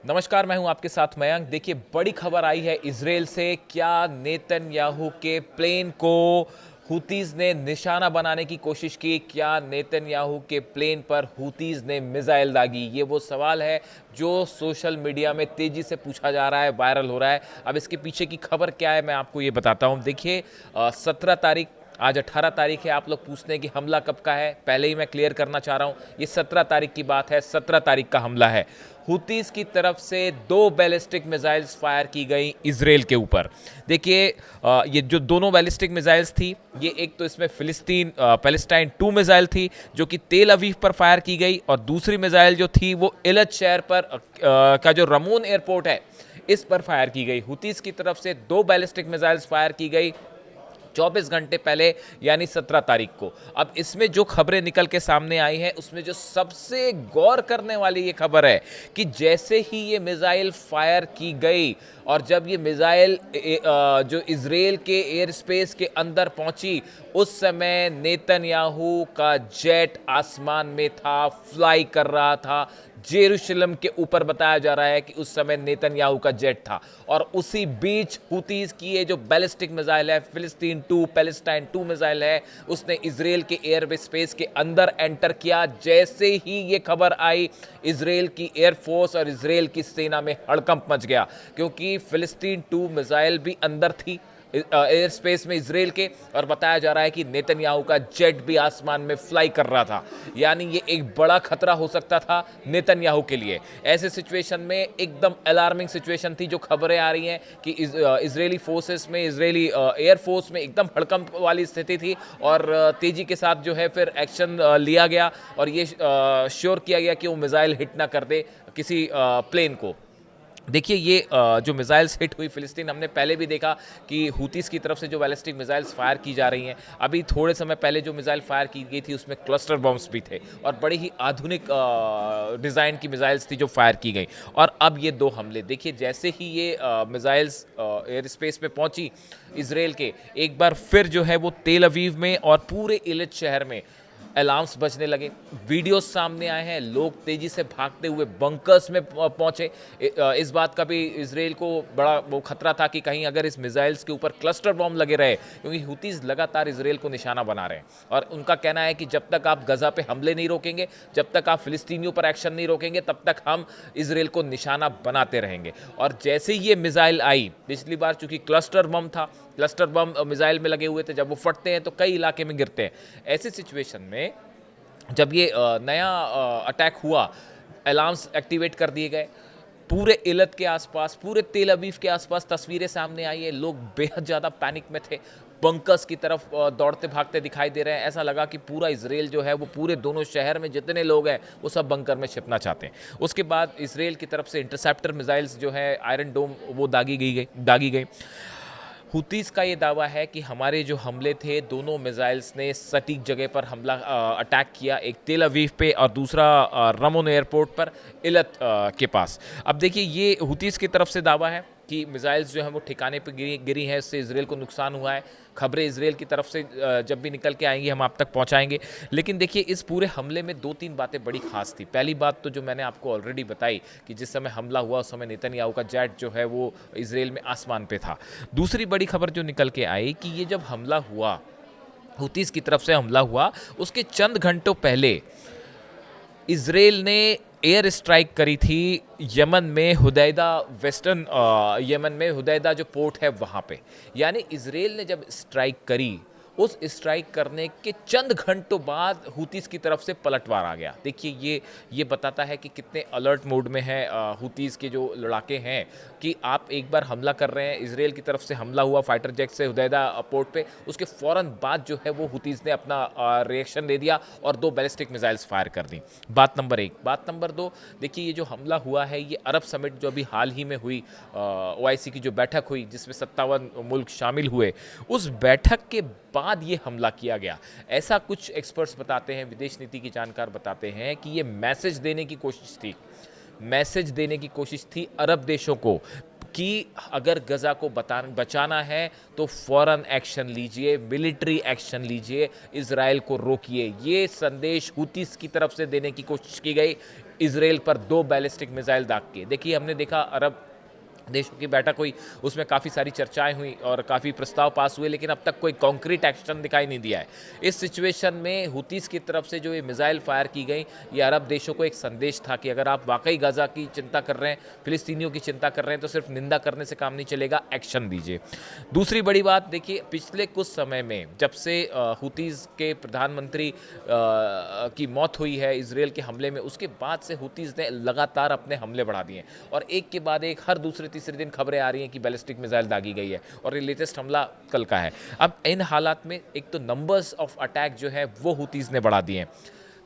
नमस्कार, मैं हूं आपके साथ मयंक। देखिए, बड़ी खबर आई है इजराइल से। क्या नेतन्याहू के प्लेन को हुतीज ने निशाना बनाने की कोशिश की? क्या नेतन्याहू के प्लेन पर हुतीज ने मिसाइल दागी? ये वो सवाल है जो सोशल मीडिया में तेजी से पूछा जा रहा है, वायरल हो रहा है। अब इसके पीछे की खबर क्या है, मैं आपको ये बताता हूं। देखिए, 17 तारीख, आज 18 तारीख है। आप लोग पूछते हैं कि हमला कब का है। पहले ही मैं क्लियर करना चाह रहा हूं, ये 17 तारीख की बात है। 17 तारीख का हमला है। हुतीज की तरफ से 2 बैलिस्टिक मिसाइल्स फायर की गई इजराइल के ऊपर। देखिए, ये जो दोनों बैलिस्टिक मिसाइल्स थी, ये एक तो इसमें पैलेस्टाइन 2 मिसाइल थी जो कि तेल अवीव पर फायर की गई, और दूसरी मिसाइल जो थी वो इलत शहर पर का जो रमोन एयरपोर्ट है इस पर फायर की गई। हुतीज की तरफ से 2 बैलिस्टिक मिसाइल्स फायर की गई 24 घंटे पहले, यानी 17 तारीख को। अब इसमें जो खबरें निकल के सामने आई हैं, उसमें जो सबसे गौर करने वाली ये खबर है कि जैसे ही ये मिसाइल फायर की गई और जब ये मिसाइल जो इजराइल के एयर स्पेस के अंदर पहुंची, उस समय नेतन्याहू का जेट आसमान में था, फ्लाई कर रहा था। जेरूशलम के ऊपर बताया जा रहा है कि उस समय नेतन्याहू का जेट था। और उसी बीच हुतीज की ये जो बैलिस्टिक मिसाइल है, पैलेस्टाइन 2 मिसाइल है, उसने इजराइल के एयर स्पेस के अंदर एंटर किया। जैसे ही ये खबर आई, इजराइल की एयरफोर्स और इजराइल की सेना में हड़कंप मच गया, क्योंकि फिलिस्तीन 2 मिसाइल भी अंदर थी एयर स्पेस में इजराइल के, और बताया जा रहा है कि नेतन्याहू का जेट भी आसमान में फ्लाई कर रहा था। यानी ये एक बड़ा खतरा हो सकता था नेतन्याहू के लिए। ऐसे सिचुएशन में एकदम अलार्मिंग सिचुएशन थी। जो खबरें आ रही हैं कि इजरायली फोर्सेस में, इजरायली एयरफोर्स में एकदम हड़कंप वाली स्थिति थी, और तेजी के साथ जो है फिर एक्शन लिया गया, और ये श्योर किया गया कि वो मिसाइल हिट ना कर दे किसी प्लेन को। देखिए, ये जो मिसाइल्स हिट हुई फिलिस्तीन, हमने पहले भी देखा कि हुतीस की तरफ से जो बैलिस्टिक मिसाइल्स फायर की जा रही हैं। अभी थोड़े समय पहले जो मिसाइल फायर की गई थी उसमें क्लस्टर बॉम्ब्स भी थे, और बड़ी ही आधुनिक डिज़ाइन की मिसाइल्स थी जो फायर की गई। और अब ये 2 हमले देखिए, जैसे ही ये मिसाइल्स एयर स्पेस में पहुंची इसराइल के, एक बार फिर जो है वो तेल अवीव में और पूरे इलिट शहर में अलार्म्स बजने लगे। वीडियोस सामने आए हैं, लोग तेजी से भागते हुए बंकर्स में पहुंचे। इस बात का भी इसराइल को बड़ा वो खतरा था कि कहीं अगर इस मिसाइल्स के ऊपर क्लस्टर बॉम्ब लगे रहे, क्योंकि हुतीज लगातार इसराइल को निशाना बना रहे हैं, और उनका कहना है कि जब तक आप गजा पे हमले नहीं रोकेंगे, जब तक आप फिलिस्तीनियों पर एक्शन नहीं रोकेंगे, तब तक हम इसराइल को निशाना बनाते रहेंगे। और जैसे ही ये मिसाइल आई, पिछली बार चूंकि क्लस्टर बम था, क्लस्टर बम मिसाइल में लगे हुए थे, जब वो फटते हैं तो कई इलाके में गिरते हैं। ऐसी सिचुएशन में जब ये नया अटैक हुआ, अलार्म्स एक्टिवेट कर दिए गए। पूरे इलत के आसपास, पूरे तेल अवीव के आसपास तस्वीरें सामने आई है। लोग बेहद ज़्यादा पैनिक में थे, बंकर्स की तरफ दौड़ते भागते दिखाई दे रहे हैं। ऐसा लगा कि पूरा इसराइल जो है वो पूरे दोनों शहर में जितने लोग हैं वो सब बंकर में छिपना चाहते हैं। उसके बाद इसराइल की तरफ से इंटरसेप्टर मिसाइल्स जो है आयरन डोम, वो दागी गई। हुतीस का ये दावा है कि हमारे जो हमले थे, दोनों मिसाइल्स ने सटीक जगह पर हमला अटैक किया, एक तेल अवीव पे और दूसरा रमोन एयरपोर्ट पर इलत के पास। अब देखिए, ये हुतीस की तरफ से दावा है कि मिसाइल्स जो हैं वो ठिकाने पे गिरी हैं, इससे इसराइल को नुकसान हुआ है। खबरें इसराइल की तरफ से जब भी निकल के आएंगी हम आप तक पहुंचाएंगे। लेकिन देखिए, इस पूरे हमले में 2-3 बातें बड़ी खास थी। पहली बात तो जो मैंने आपको ऑलरेडी बताई कि जिस समय हमला हुआ उस समय नेतन्याहू का जेट जो है वो इसराइल में आसमान पे था। दूसरी बड़ी खबर जो निकल के आई कि ये जब हमला हुआ, हुतीस की तरफ से हमला हुआ, उसके चंद घंटों पहले इसराइल ने एयर स्ट्राइक करी थी यमन में, हुदैदा, वेस्टर्न यमन में हुदैदा जो पोर्ट है वहाँ पे। यानी इसराइल ने जब स्ट्राइक करी, उस स्ट्राइक करने के चंद घंटों बाद हुतीस की तरफ से पलटवार आ गया। देखिए, ये बताता है कि कितने अलर्ट मोड में है हुतीस के जो लड़ाके हैं, कि आप एक बार हमला कर रहे हैं, इसराइल की तरफ से हमला हुआ फाइटर जेट से हुदैदा पोर्ट पे, उसके फ़ौरन बाद जो है वो हुतीस ने अपना रिएक्शन दे दिया और 2 बैलिस्टिक मिसाइल्स फायर कर दी। बात नंबर 1। बात नंबर 2, देखिए, ये जो हमला हुआ है ये अरब समिट जो अभी हाल ही में हुई, OIC की जो बैठक हुई जिसमें 57 मुल्क शामिल हुए, उस बैठक के बाद ये हमला किया गया। ऐसा कुछ एक्सपर्ट्स बताते हैं, विदेश नीति के जानकार बताते हैं कि ये मैसेज देने की कोशिश थी, मैसेज देने की कोशिश थी अरब देशों को कि अगर गजा को बचाना है तो फ़ौरन एक्शन लीजिए, मिलिट्री एक्शन लीजिए, इजराइल को रोकिए। ये संदेश हुतीस की तरफ से देने की कोशिश की गई। इसराइल पर 2 बैलिस्टिक मिसाइल दाग के। देखिए, हमने देखा अरब देशों की बैठक हुई, उसमें काफ़ी सारी चर्चाएं हुई और काफ़ी प्रस्ताव पास हुए, लेकिन अब तक कोई कॉन्क्रीट एक्शन दिखाई नहीं दिया है। इस सिचुएशन में हुतीस की तरफ से जो ये मिसाइल फायर की गई, ये अरब देशों को एक संदेश था कि अगर आप वाकई गाजा की चिंता कर रहे हैं, फिलिस्तीनियों की चिंता कर रहे हैं, तो सिर्फ निंदा करने से काम नहीं चलेगा, एक्शन दीजिए। दूसरी बड़ी बात देखिए, पिछले कुछ समय में जब से हुतीस के प्रधानमंत्री की मौत हुई है इसराइल के हमले में, उसके बाद से हुतीस ने लगातार अपने हमले बढ़ा दिए हैं और एक के बाद एक हर दूसरे तीसरे दिन खबरें आ रही हैं कि बैलिस्टिक मिसाइल दागी गई है और ये लेटेस्ट हमला कल का है। अब इन हालात में एक तो नंबर्स ऑफ अटैक जो है वो हुतीस ने बढ़ा दिए हैं।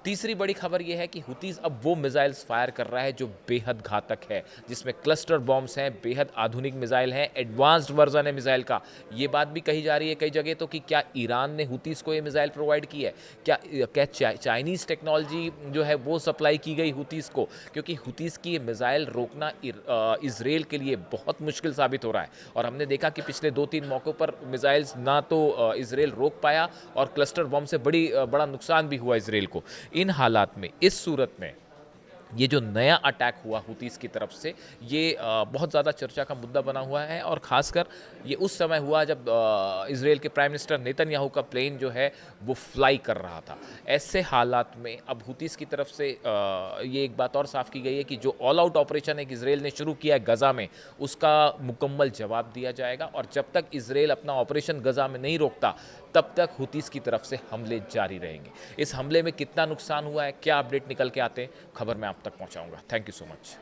तीसरी बड़ी खबर यह है कि हुतीस अब वो मिसाइल्स फायर कर रहा है जो बेहद घातक है, जिसमें क्लस्टर बॉम्ब्स हैं, बेहद आधुनिक मिसाइल हैं, एडवांस्ड वर्जन है मिसाइल का। ये बात भी कही जा रही है कई जगह तो कि क्या ईरान ने हुतीस को ये मिसाइल प्रोवाइड की है, क्या चाइनीज़ टेक्नोलॉजी जो है वो सप्लाई की गई हुतीस को, क्योंकि हुतीस की ये मिसाइल रोकना इसराइल के लिए बहुत मुश्किल साबित हो रहा है। और हमने देखा कि पिछले 2-3 मौक़ों पर मिसाइल्स ना तो इसराइल रोक पाया और क्लस्टर बॉम्ब से बड़ा नुकसान भी हुआ इसराइल को। इन हालात में, इस सूरत में, ये जो नया अटैक हुआ हुतीस की तरफ से, ये बहुत ज़्यादा चर्चा का मुद्दा बना हुआ है और ख़ासकर ये उस समय हुआ जब इसराइल के प्राइम मिनिस्टर नेतन्याहू का प्लेन जो है वो फ्लाई कर रहा था। ऐसे हालात में अब हुतीस की तरफ से ये एक बात और साफ़ की गई है कि जो ऑल आउट ऑपरेशन एक इसराइल ने शुरू किया है गज़ा में, उसका मुकम्मल जवाब दिया जाएगा और जब तक इसराइल अपना ऑपरेशन गज़ा में नहीं रोकता, तब तक हुतीस की तरफ से हमले जारी रहेंगे। इस हमले में कितना नुकसान हुआ है, क्या अपडेट निकल के आते हैं, खबर मैं आप तक पहुंचाऊंगा। Thank you so much.